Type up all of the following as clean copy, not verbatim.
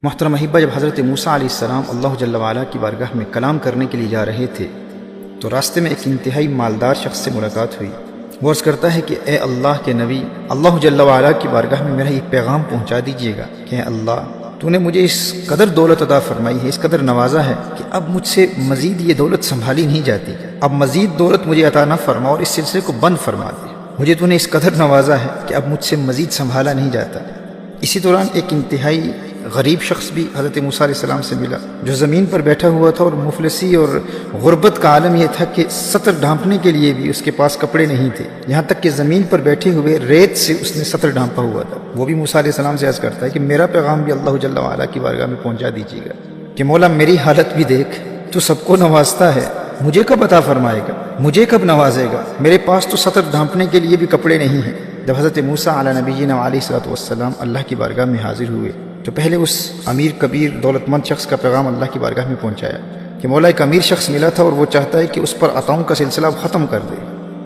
محترم احبہ، جب حضرت موسیٰ علیہ السلام اللہ جل وعلا کی بارگاہ میں کلام کرنے کے لیے جا رہے تھے تو راستے میں ایک انتہائی مالدار شخص سے ملاقات ہوئی۔ وہ عرض کرتا ہے کہ اے اللہ کے نبی، اللہ جل وعلا کی بارگاہ میں میرا یہ پیغام پہنچا دیجیے گا کہ اے اللہ، تو نے مجھے اس قدر دولت عطا فرمائی ہے، اس قدر نوازا ہے کہ اب مجھ سے مزید یہ دولت سنبھالی نہیں جاتی۔ اب مزید دولت مجھے عطا نہ فرما اور اس سلسلے کو بند فرما دے۔ مجھے تو نے اس قدر نوازا ہے کہ اب مجھ سے مزید سنبھالا نہیں جاتا۔ اسی دوران ایک انتہائی غریب شخص بھی حضرت موسیٰ علیہ السلام سے ملا، جو زمین پر بیٹھا ہوا تھا اور مفلسی اور غربت کا عالم یہ تھا کہ سطر ڈھانپنے کے لیے بھی اس کے پاس کپڑے نہیں تھے، یہاں تک کہ زمین پر بیٹھے ہوئے ریت سے اس نے سطر ڈھانپا ہوا تھا۔ وہ بھی موسیٰ علیہ السلام سے عرض کرتا ہے کہ میرا پیغام بھی اللہ جل وعلا کی بارگاہ میں پہنچا دیجیے گا کہ مولا میری حالت بھی دیکھ، تو سب کو نوازتا ہے، مجھے کب عطا فرمائے گا، مجھے کب نوازے گا، میرے پاس تو سطر ڈھانپنے کے لیے بھی کپڑے نہیں ہیں۔ جب حضرت موسیٰ علی نبینا علیہ الصلوۃ والسلام اللہ کی بارگاہ میں حاضر ہوئے تو پہلے اس امیر کبیر دولت مند شخص کا پیغام اللہ کی بارگاہ میں پہنچایا کہ مولا ایک امیر شخص ملا تھا اور وہ چاہتا ہے کہ اس پر عطاؤں کا سلسلہ ختم کر دے۔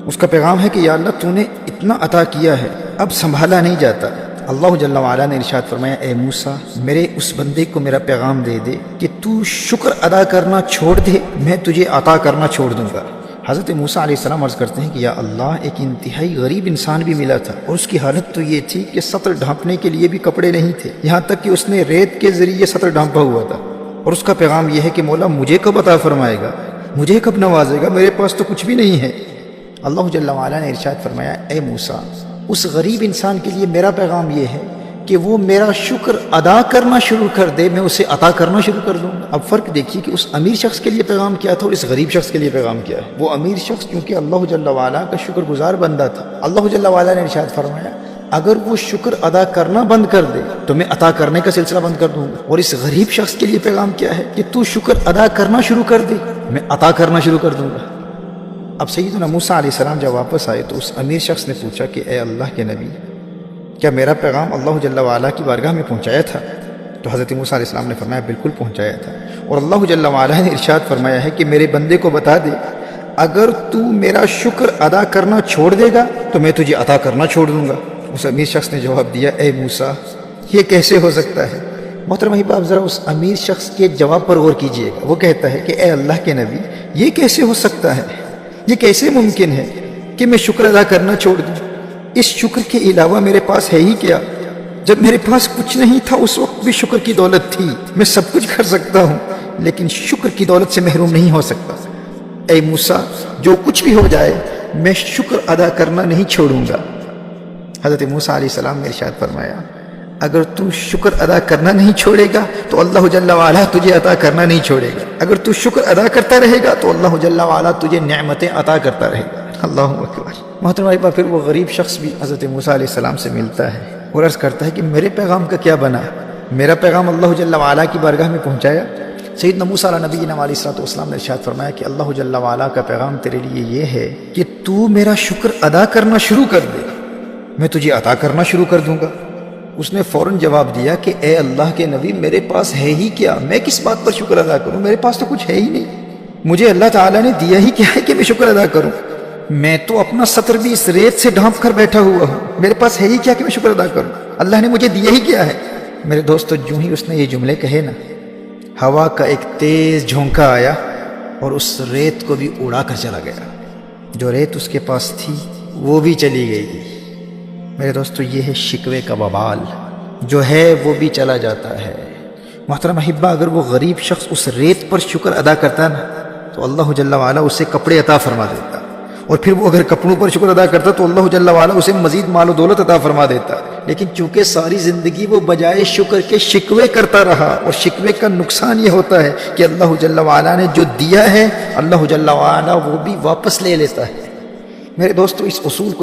اس کا پیغام ہے کہ یا اللہ، تو نے اتنا عطا کیا ہے، اب سنبھالا نہیں جاتا۔ اللہ جل وعلا نے ارشاد فرمایا، اے موسیٰ، میرے اس بندے کو میرا پیغام دے دے کہ تو شکر ادا کرنا چھوڑ دے، میں تجھے عطا کرنا چھوڑ دوں گا۔ حضرت موسیٰ علیہ السلام عرض کرتے ہیں کہ یا اللہ، ایک انتہائی غریب انسان بھی ملا تھا اور اس کی حالت تو یہ تھی کہ سطر ڈھانپنے کے لیے بھی کپڑے نہیں تھے، یہاں تک کہ اس نے ریت کے ذریعے سطر ڈھانپا ہوا تھا، اور اس کا پیغام یہ ہے کہ مولا مجھے کب عطا فرمائے گا، مجھے کب نوازے گا، میرے پاس تو کچھ بھی نہیں ہے۔ اللہ جل وعلا نے ارشاد فرمایا، اے موسیٰ، اس غریب انسان کے لیے میرا پیغام یہ ہے کہ وہ میرا شکر ادا کرنا شروع کر دے، میں اسے عطا کرنا شروع کر دوں گا۔ اب فرق دیکھیے کہ اس امیر شخص کے لیے پیغام کیا تھا اور اس غریب شخص کے لیے پیغام کیا ہے۔ وہ امیر شخص کیونکہ اللہ جل وعلا کا شکر گزار بندہ تھا، اللہ جل وعلا نے ارشاد فرمایا اگر وہ شکر ادا کرنا بند کر دے تو میں عطا کرنے کا سلسلہ بند کر دوں گا۔ اور اس غریب شخص کے لیے پیغام کیا ہے کہ تو شکر ادا کرنا شروع کر دے، میں عطا کرنا شروع کر دوں گا۔ اب سیدنا موسیٰ علیہ السلام جب واپس آئے تو اس امیر شخص نے پوچھا کہ اے اللہ کے نبی، کیا میرا پیغام اللہ جل وعلا کی بارگاہ میں پہنچایا تھا؟ تو حضرت موسیٰ علیہ السلام نے فرمایا بالکل پہنچایا تھا، اور اللہ جل وعلا نے ارشاد فرمایا ہے کہ میرے بندے کو بتا دے اگر تو میرا شکر ادا کرنا چھوڑ دے گا تو میں تجھے عطا کرنا چھوڑ دوں گا۔ اس امیر شخص نے جواب دیا، اے موسیٰ، یہ کیسے ہو سکتا ہے؟ محترم احباب، ذرا اس امیر شخص کے جواب پر غور کیجئے گا۔ وہ کہتا ہے کہ اے اللہ کے نبی، یہ کیسے ہو سکتا ہے، یہ کیسے ممکن ہے کہ میں شکر ادا کرنا چھوڑ دوں؟ اس شکر کے علاوہ میرے پاس ہے ہی کیا؟ جب میرے پاس کچھ نہیں تھا اس وقت بھی شکر کی دولت تھی، میں سب کچھ کر سکتا ہوں، لیکن شکر کی دولت سے محروم نہیں ہو سکتا۔ اے موسیٰ، جو کچھ بھی ہو جائے میں شکر ادا کرنا نہیں چھوڑوں گا۔ حضرت موسیٰ علیہ السلام نے ارشاد فرمایا اگر تو شکر ادا کرنا نہیں چھوڑے گا تو اللہ جل وعلا تجھے عطا کرنا نہیں چھوڑے گا، اگر تو شکر ادا کرتا رہے گا تو اللہ جل وعلا تجھے نعمتیں عطا کرتا رہے گا۔ اللہ اکبر۔ محترم احباب، پھر وہ غریب شخص بھی حضرت موسیٰ علیہ السلام سے ملتا ہے اور عرض کرتا ہے کہ میرے پیغام کا کیا بنا، میرا پیغام اللہ جل وعلا کی بارگاہ میں پہنچایا؟ سیدنا موسیٰ علیہ نبینا علیہ الصلوۃ والسلام نے ارشاد فرمایا کہ اللہ جل وعلا کا پیغام تیرے لیے یہ ہے کہ تو میرا شکر ادا کرنا شروع کر دے، میں تجھے عطا کرنا شروع کر دوں گا۔ اس نے فوراً جواب دیا کہ اے اللہ کے نبی، میرے پاس ہے ہی کیا، میں کس بات پر شکر ادا کروں، میرے پاس تو کچھ ہے ہی نہیں، مجھے اللہ تعالیٰ نے دیا ہی کیا ہے کہ میں شکر ادا کروں، میں تو اپنا سطر بھی اس ریت سے ڈھانپ کر بیٹھا ہوا ہوں، میرے پاس ہے ہی کیا کہ میں شکر ادا کروں، اللہ نے مجھے دیا ہی کیا ہے۔ میرے دوستو، جو ہی اس نے یہ جملے کہے نا، ہوا کا ایک تیز جھونکا آیا اور اس ریت کو بھی اڑا کر چلا گیا، جو ریت اس کے پاس تھی وہ بھی چلی گئی۔ میرے دوستو، یہ ہے شکوے کا وبال، جو ہے وہ بھی چلا جاتا ہے۔ محترم احبہ، اگر وہ غریب شخص اس ریت پر شکر ادا کرتا نا تو اللہ جل وعلا اسے کپڑے عطا فرما دیتا، اور پھر وہ اگر کپڑوں پر شکر ادا کرتا تو اللہ جل وعلا اسے مزید مال و دولت عطا فرما دیتا۔ لیکن چونکہ ساری زندگی وہ بجائے شکر کے شکوے کرتا رہا، اور شکوے کا نقصان یہ ہوتا ہے کہ اللہ جل وعلا نے جو دیا ہے اللہ جل وعلا وہ بھی واپس لے لیتا ہے۔ میرے دوستو، اس اصول کو